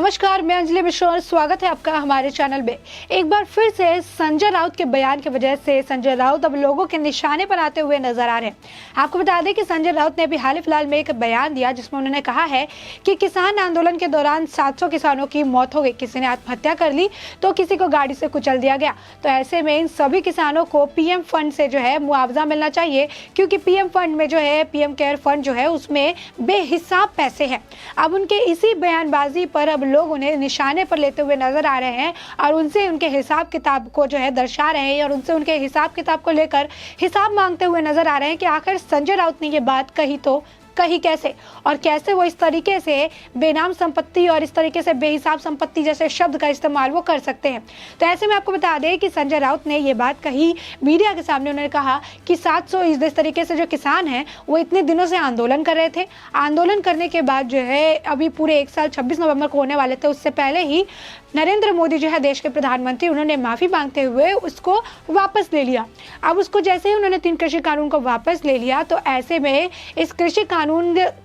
नमस्कार, मैं अंजलि मिश्रा और स्वागत है आपका हमारे चैनल में। एक बार फिर से संजय राउत के बयान की वजह से संजय राउत अब लोगों के निशाने पर आते हुए नजर आ रहे हैं। आपको बता दें कि संजय राउत ने अभी हाल फिलहाल में एक बयान दिया जिसमें उन्होंने कहा है कि किसान आंदोलन के दौरान 700 किसानों की मौत हो गई, किसी ने आत्महत्या कर ली तो किसी को गाड़ी से कुचल दिया गया। तो ऐसे में इन सभी किसानों को पीएम फंड से जो है मुआवजा मिलना चाहिए, क्योंकि पीएम फंड में जो है पीएम केयर फंड जो है उसमें बेहिसाब पैसे हैं। अब उनके इसी बयानबाजी पर अब लोग उन्हें निशाने पर लेते हुए नजर आ रहे हैं और उनसे उनके हिसाब किताब को जो है दर्शा रहे हैं और उनसे उनके हिसाब किताब को लेकर हिसाब मांगते हुए नजर आ रहे हैं कि आखिर संजय राउत ने ये बात कही तो कही कैसे, और कैसे वो इस तरीके से बेनाम संपत्ति और इस तरीके से बेहिसाब संपत्ति जैसे शब्द का इस्तेमाल वो कर सकते हैं। तो ऐसे में आपको बता दें कि संजय राउत ने ये बात कही मीडिया के सामने। उन्होंने कहा कि 700 इस तरीके से जो किसान हैं वो इतने दिनों से आंदोलन कर रहे थे। आंदोलन करने के बाद जो है अभी पूरे 1 साल 26 नवंबर को होने वाले थे, उससे पहले ही नरेंद्र मोदी जो है देश के प्रधानमंत्री, उन्होंने माफ़ी मांगते हुए उसको वापस ले लिया। अब उसको जैसे ही उन्होंने 3 कृषि कानून को वापस ले लिया, तो ऐसे में इस कृषि कानून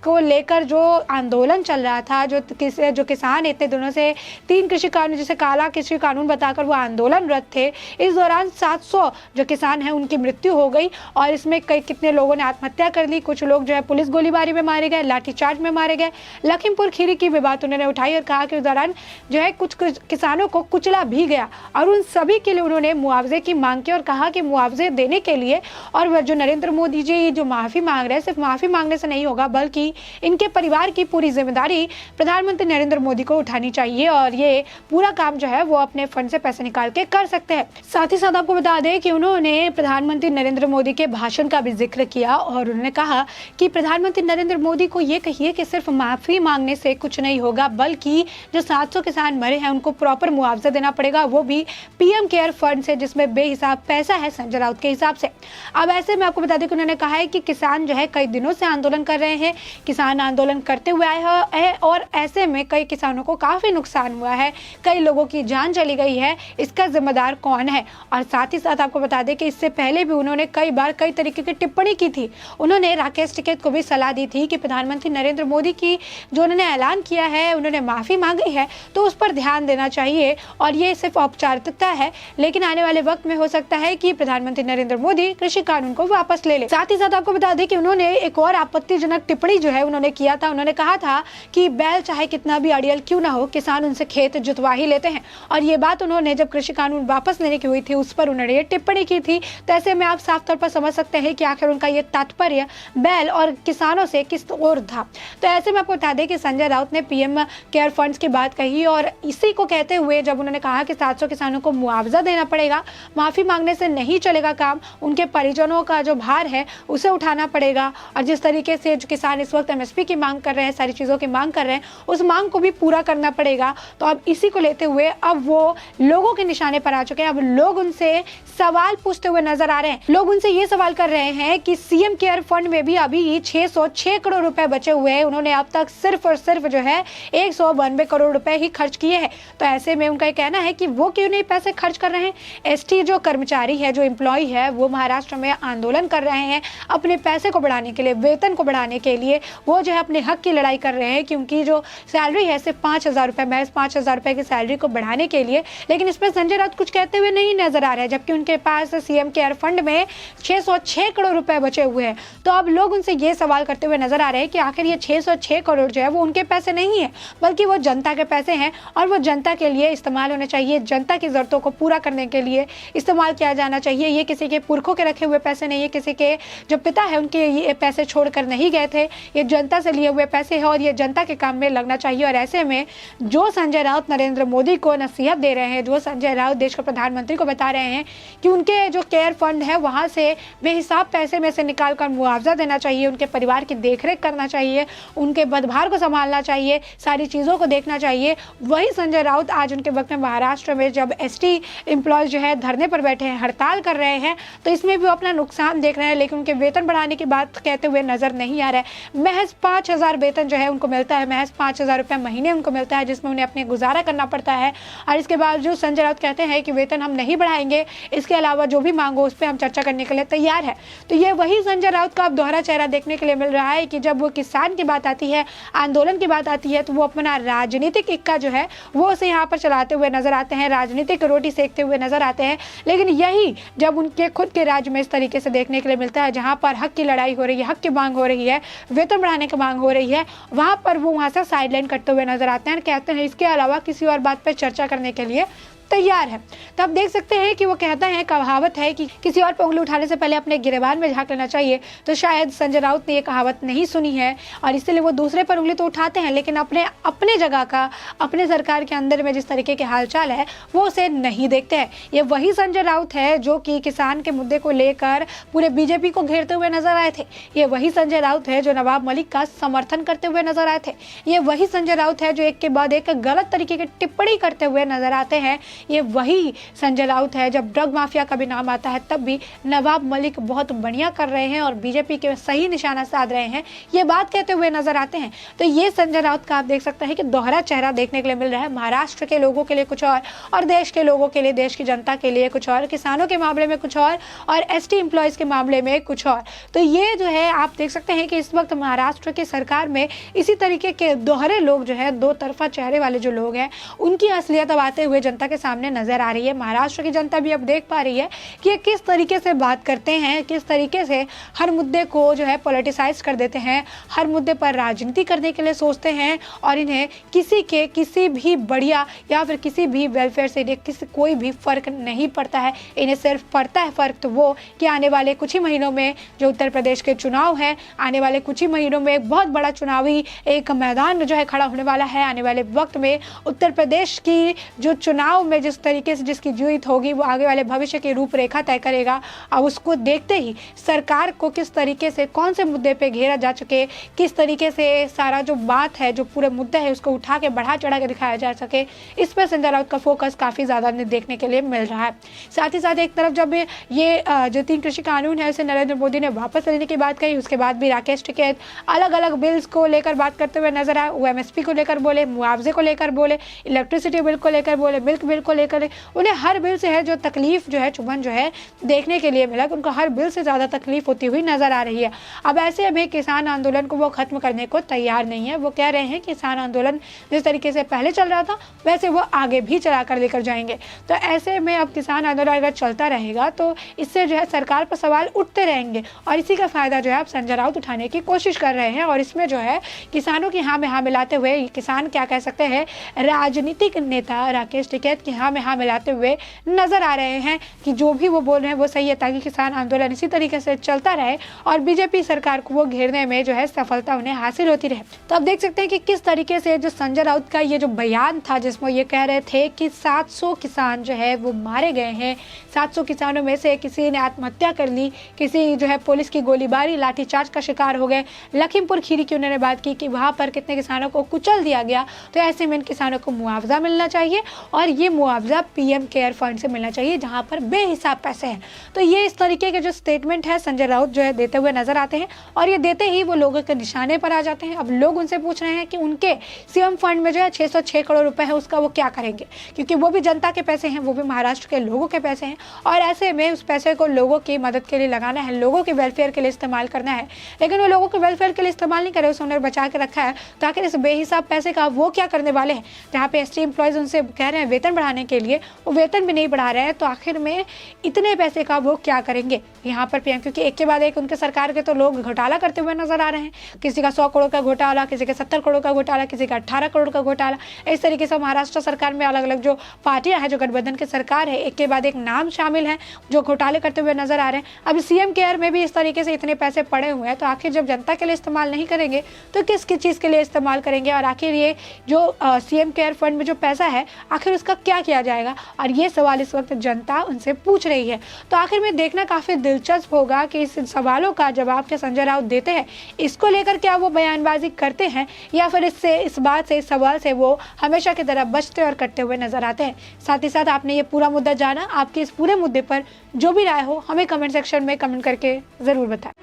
को लेकर जो आंदोलन चल रहा था, जो किसान इतने दिनों से 3 कृषि कानून जिसे काला कृषि कानून बताकर वो आंदोलनरत थे, इस दौरान 700 जो किसान हैं उनकी मृत्यु हो गई और इसमें कितने लोगों ने आत्महत्या कर ली। कुछ लोग जो है पुलिस गोलीबारी में मारे गए, लाठीचार्ज में मारे गए। लखीमपुर खीरी की भी बात उन्होंने उठाई और कहा कि उस दौरान जो है कुछ किसानों को कुचला भी गया और उन सभी के लिए उन्होंने मुआवजे की मांग की और कहा कि मुआवजे देने के लिए और जो नरेंद्र मोदी जी जो माफी मांग रहे हैं, सिर्फ माफी मांगने से नहीं होगा बल्कि इनके परिवार की पूरी जिम्मेदारी प्रधानमंत्री नरेंद्र मोदी को उठानी चाहिए और ये पूरा काम जो है वो अपने फंड से पैसे निकाल के कर सकते हैं। साथ ही साथ आपको बता दें कि उन्होंने प्रधानमंत्री नरेंद्र मोदी के भाषण का भी जिक्र किया और उन्होंने कहा कि प्रधानमंत्री नरेंद्र मोदी को ये कहिए कि सिर्फ माफी मांगने से कुछ नहीं होगा, बल्कि जो 700 किसान मरे हैं उनको प्रॉपर मुआवजा देना पड़ेगा, वो भी पीएम केयर फंड से जिसमें बेहिसाब पैसा है संजय राउत के हिसाब से। अब ऐसे में आपको बता दें कि उन्होंने कहा है कि किसान जो है कई दिनों से आंदोलन कर रहे हैं, किसान आंदोलन करते हुए आए हैं और ऐसे में कई किसानों को काफी नुकसान हुआ है, कई लोगों की जान चली गई है, इसका जिम्मेदार कौन है। और साथ ही साथ आपको बता दें कि इससे पहले भी उन्होंने कई बार कई तरीके की टिप्पणी की थी। उन्होंने राकेश टिकैत को भी सलाह दी थी कि प्रधानमंत्री नरेंद्र मोदी की जो उन्होंने ऐलान किया है, उन्होंने माफी मांगी है, तो उस पर ध्यान देना चाहिए और ये सिर्फ औपचारिकता है, लेकिन आने वाले वक्त में हो सकता है कि प्रधानमंत्री नरेंद्र मोदी कृषि कानून को वापस ले ले। साथ ही साथ आपको बता दें कि उन्होंने एक और आपत्तिजनक टिप्पणी जो है उन्होंने किया था। उन्होंने कहा था कि बैल चाहे कितना भी अड़ियल क्यों ना हो, किसान उनसे खेत जुतवा ही लेते हैं। और ये बात उन्होंने जब कृषि कानून वापस लेने की हुई थी उस पर उन्होंने ये टिप्पणी की थी। तो ऐसे में आप साफ तौर पर समझ सकते हैं कि आखिर उनका ये तात्पर्य बैल और किसानों से किस ओर था। तो ऐसे में आपको बता दें कि संजय राउत ने पीएम केयर फंड्स की बात कही और इसी को कहते हुए जब उन्होंने कहा कि 700 किसानों को मुआवजा देना पड़ेगा, माफी मांगने से नहीं चलेगा काम, उनके परिजनों का जो भार है उसे उठाना पड़ेगा और जिस तरीके से जो किसान इस वक्त एमएसपी की मांग कर रहे हैं, सारी चीज़ों की मांग कर रहे हैं, उस मांग को भी पूरा करना पड़ेगा। तो अब इसी को लेते हुए अब वो लोगों के निशाने पर आ चुके हैं। अब लोग उनसे सवाल पूछते हुए नजर आ रहे हैं। लोग उनसे ये सवाल कर रहे हैं कि सीएम केयर फंड में भी अभी 606 करोड़ रुपए बचे हुए हैं, उन्होंने अब तक सिर्फ और सिर्फ जो है 192 करोड़ रुपए ही खर्च किए हैं। तो ऐसे में उनका कहना है कि वो क्यों नहीं पैसे खर्च कर रहे हैं। एसटी जो कर्मचारी है, जो एम्प्लॉय है, वो महाराष्ट्र में आंदोलन कर रहे हैं अपने पैसे को बढ़ाने के लिए, वेतन को बढ़ाने के लिए। वो जो है अपने हक की लड़ाई कर रहे हैं क्योंकि जो सैलरी है सिर्फ 5,000 रुपये, महज 5,000 रुपये की सैलरी को बढ़ाने के लिए। लेकिन इसमें संजय राउत कुछ कहते हुए नहीं नजर आ रहे हैं, जबकि उनके पास सीएम केयर फंड में 606 करोड़ रुपए बचे हुए हैं। तो अब लोग उनसे ये सवाल करते हुए नजर आ रहे हैं कि आखिर ये 606 करोड़ जो है वो उनके पैसे नहीं है, बल्कि वो जनता के पैसे हैं और वो जनता के लिए इस्तेमाल होने चाहिए, जनता की जरूरतों को पूरा करने के लिए इस्तेमाल किया जाना चाहिए। ये किसी के पुरखों के रखे हुए पैसे नहीं है, किसी के जो पिता है उनके ये पैसे छोड़कर नहीं गए थे, ये जनता से लिए हुए पैसे हैं और ये जनता के काम में लगना चाहिए। और ऐसे में जो संजय राउत नरेंद्र मोदी को नसीहत दे रहे हैं, जो संजय राउत देश के प्रधानमंत्री को बता रहे हैं कि उनके जो केयर फंड है वहां से बेहिसाब पैसे में से निकालकर मुआवजा देना चाहिए, उनके परिवार की देखरेख करना चाहिए, उनके बदभार को संभालना चाहिए, सारी चीज़ों को देखना चाहिए, वही संजय राउत आज उनके वक्त में महाराष्ट्र में जब एसटी एम्प्लॉयज जो है धरने पर बैठे हैं, हड़ताल कर रहे हैं, तो इसमें भी वो अपना नुकसान देख रहे हैं, लेकिन उनके वेतन बढ़ाने की बात कहते हुए नजर नहीं नहीं आ रहा है। महज 5,000 वेतन जो है उनको मिलता है, महज 5,000 रुपये महीने उनको मिलता है, जिसमें उन्हें अपने गुजारा करना पड़ता है। और इसके बावजूद संजय राउत कहते हैं कि वेतन हम नहीं बढ़ाएंगे, इसके अलावा जो भी मांगो उस पर हम चर्चा करने के लिए तैयार है। तो ये वही संजय राउत का अब दोहरा चेहरा देखने के लिए मिल रहा है कि जब वो किसान की बात आती है, आंदोलन की बात आती है, तो वो अपना राजनीतिक इक्का जो है वो उसे यहाँ पर चलाते हुए नजर आते हैं, राजनीतिक रोटी सेकते हुए नजर आते हैं। लेकिन यही जब उनके खुद के राज्य में इस तरीके से देखने के लिए मिलता है, जहाँ पर हक की लड़ाई हो रही है, हक की मांग हो रही है, वेतन बढ़ाने की मांग हो रही है, वहाँ पर वो वहाँ से साइडलाइन करते हुए नजर आते हैं, कहते हैं इसके अलावा किसी और बात पर चर्चा करने के लिए तैयार है। तो आप देख सकते हैं कि वो कहता है, कहावत है कि किसी और पर उंगली उठाने से पहले अपने गिरेबान में झांक लेना चाहिए। तो शायद संजय राउत ने ये कहावत नहीं सुनी है और इसलिए वो दूसरे पर उंगली तो उठाते हैं, लेकिन अपने जगह का, अपने सरकार के अंदर में जिस तरीके के हालचाल है वो उसे नहीं देखते हैं। ये वही संजय राउत है जो कि किसान के मुद्दे को लेकर पूरे बीजेपी को घेरते हुए नजर आए थे। ये वही संजय राउत है जो नवाब मलिक का समर्थन करते हुए नजर आए थे। ये वही संजय राउत है जो एक के बाद एक गलत तरीके की टिप्पणी करते हुए नजर आते हैं। ये वही संजय राउत है, जब ड्रग माफिया का भी नाम आता है तब भी नवाब मलिक बहुत बढ़िया कर रहे हैं और बीजेपी के सही निशाना साध रहे हैं, ये बात कहते हुए नजर आते हैं। तो ये संजय राउत का आप देख सकते हैं कि दोहरा चेहरा देखने के लिए मिल रहा है। महाराष्ट्र के लोगों के लिए कुछ और देश के लोगों के लिए, देश की जनता के लिए कुछ और, किसानों के मामले में कुछ और एसटी एम्प्लॉयज के मामले में कुछ और। तो ये जो है आप देख सकते हैं कि इस वक्त महाराष्ट्र की सरकार में इसी तरीके के दोहरे लोग जो है, दो तरफा चेहरे वाले जो लोग हैं, उनकी असलियत अब आते हुए जनता के सामने नजर आ रही है। महाराष्ट्र की जनता भी अब देख पा रही है कि ये किस तरीके से बात करते हैं, किस तरीके से हर मुद्दे को जो है पॉलिटिसाइज कर देते हैं, हर मुद्दे पर राजनीति करने के लिए सोचते हैं और इन्हें किसी भी बढ़िया या फिर किसी भी वेलफेयर से कोई भी फर्क नहीं पड़ता है। इन्हें सिर्फ पड़ता है फर्क तो वो कि आने वाले कुछ ही महीनों में जो उत्तर प्रदेश के चुनाव है, आने वाले कुछ ही महीनों में एक बहुत बड़ा चुनावी एक मैदान जो है खड़ा होने वाला है। आने वाले वक्त में उत्तर प्रदेश की जो चुनाव में जिस तरीके से जिसकी जीत होगी वो आगे वाले भविष्य की रूपरेखा तय करेगा। और उसको देखते ही सरकार को किस तरीके से, कौन से मुद्दे पे घेरा जा सके, किस तरीके से सारा जो बात है, जो पूरे मुद्दा है उसको उठा के बढ़ा चढ़ा के दिखाया जा सके, इस पर संजय राउत का फोकस काफ़ी ज़्यादा देखने के लिए मिल रहा है। साथ ही साथ एक तरफ जब ये जो 3 कृषि कानून है उसे नरेंद्र मोदी ने वापस लेने की बात कही, उसके बाद भी राकेश टिकैत अलग अलग बिल्स को लेकर बात करते हुए नजर आए। वो MSP को लेकर बोले, मुआवजे को लेकर बोले, इलेक्ट्रिसिटी बिल को लेकर बोले, मिल्क बिल को लेकर। उन्हें हर बिल से है जो तकलीफ जो है, चुभन जो है देखने के लिए मिला कि उनको हर बिल से ज़्यादा तकलीफ होती हुई नजर आ रही है। अब ऐसे में किसान आंदोलन को वो खत्म करने को तैयार नहीं है। वो कह रहे हैं कि किसान आंदोलन जिस तरीके से पहले चल रहा था वैसे वो आगे भी चला कर लेकर जाएंगे। तो ऐसे में अब किसान आंदोलन अगर चलता रहेगा तो इससे जो है सरकार पर सवाल उठते रहेंगे और इसी का फायदा जो है अब संजय राउत उठाने की कोशिश कर रहे हैं। और इसमें जो है किसानों की हाँ में हाँ मिलाते हुए, किसान क्या कह सकते हैं, राजनीतिक नेता राकेश टिकैत की हाँ में हाँ मिलाते हुए नजर आ रहे हैं कि जो भी वो बोल रहे हैं वो सही है, ताकि किसान आंदोलन इसी तरीके से चलता रहे और बीजेपी सरकार को वो घेरने में जो है सफलता उन्हें हासिल होती रहे। तो आप देख सकते हैं कि किस तरीके से जो संजय राउत का ये जो बयान था जिसमें ये कह रहे थे कि 700 किसान जो है वो मारे गए हैं, 700 किसानों में से किसी ने आत्महत्या कर ली, किसी जो है पुलिस की गोलीबारी लाठीचार्ज का शिकार हो गए। लखीमपुर खीरी की उन्होंने बात की कि वहाँ पर कितने किसानों को कुचल दिया गया। तो ऐसे में इन किसानों को मुआवजा मिलना चाहिए और ये मुआवजा PM केयर फंड से मिलना चाहिए जहाँ पर बेहिसाब पैसे हैं। तो ये इस तरीके के जो स्टेटमेंट है संजय राउत जो है देते हुए नजर आते हैं और ये देते ही वो लोगों के निशाने पर आ जाते हैं। अब लोग उनसे पूछ रहे हैं कि उनके CM फंड में जो है 606 करोड़ रुपए है उसका वो क्या करेंगे, क्योंकि वो भी जनता के पैसे हैं, वो भी महाराष्ट्र के लोगों के पैसे हैं और ऐसे में उस पैसे को लोगों की मदद के लिए लगाना है, लोगों के वेलफेयर के लिए इस्तेमाल करना है। लेकिन वो लोगों के वेलफेयर के लिए इस्तेमाल नहीं करे, उन्होंने बचा के रखा है। तो आखिर इस बेहिसाब पैसे का वो क्या करने वाले हैं? जहाँ पे ST एम्प्लॉयज उनसे कह रहे हैं वेतन बढ़ाने के लिए, वो वेतन भी नहीं बढ़ा रहे हैं, तो आखिर में इतने पैसे का वो क्या करेंगे यहाँ पर PM? क्योंकि एक के बाद एक उनके सरकार के तो लोग घोटाला करते हुए नजर आ रहे हैं। किसी का 100 करोड़ का घोटाला, किसी का 70 करोड़ का घोटाला, किसी का 18 करोड़ का घोटाला। इस तरीके से महाराष्ट्र सरकार में अलग अलग जो पार्टियां हैं, जो गठबंधन की सरकार है, एक के बाद एक नाम शामिल है जो घोटाले करते हुए नजर आ रहे हैं। अब CM केयर में भी इस तरीके से इतने पैसे पड़े हुए हैं, तो आखिर जब जनता के लिए इस्तेमाल नहीं करेंगे तो किस चीज़ के लिए इस्तेमाल करेंगे? और आखिर ये जो CM केयर फंड में जो पैसा है आखिर उसका क्या किया जाएगा? और ये सवाल इस वक्त जनता उनसे पूछ रही है। तो आखिर में देखना काफ़ी दिलचस्प होगा कि इस सवालों का जवाब क्या संजय राउत देते हैं, इसको लेकर क्या वो बयानबाजी करते हैं या फिर इस बात से, इस सवाल से वो हमेशा की तरह बचते और कटते हुए नजर आते हैं। साथ ही साथ आपने ये पूरा मुद्दा जाना, आपके इस पूरे मुद्दे पर जो भी राय हो हमें कमेंट सेक्शन में कमेंट करके ज़रूर बताएं।